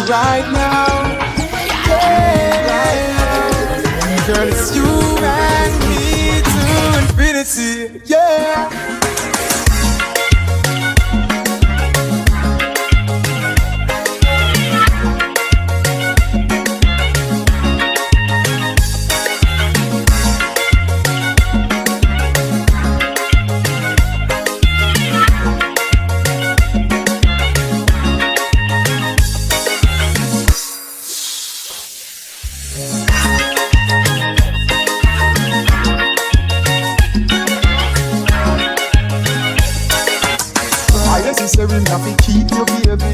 right now. Yeah, right now. Girl, it's you and me to infinity. Yeah. Necessary, nothing keep you, baby.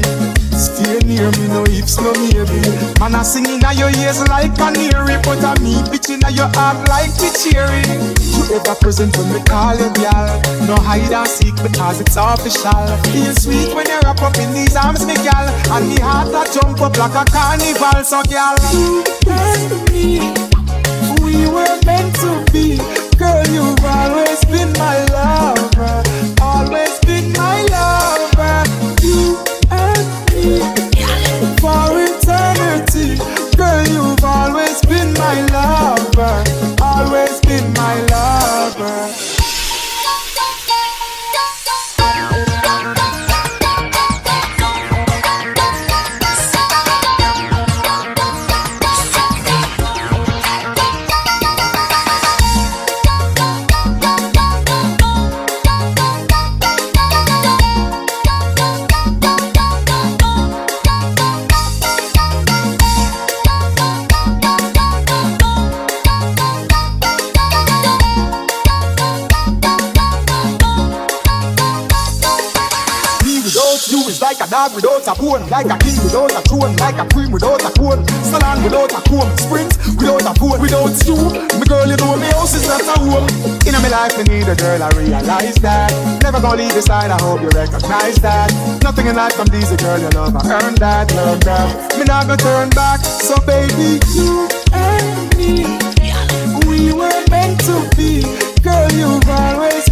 Stay near me, no ifs, no maybe. Man, I sing in your ears like a canary, but I me bitch in your heart like the cherry. You ever present when me call you, girl? No hide and seek because it's official. Feel sweet when you wrap up in these arms, me girl, and the heart that jump up like a carnival. So, girl, you and me, we were meant to be. Girl, you've always been my lover, always been my lover. You and me for eternity. Girl, you've always been my lover, always been my lover. Like a dog without a bone, like a king without a throne, like a queen without a cone, salon without a comb, sprint without a phone. Without you, my girl, you know my house is not a home. In my life, I need a girl, I realize that. Never gonna leave your side, I hope you recognize that. Nothing in life comes easy, girl, you love, I earned that, love that. Me not gonna turn back, so baby, you and me, we were meant to be. Girl, you've always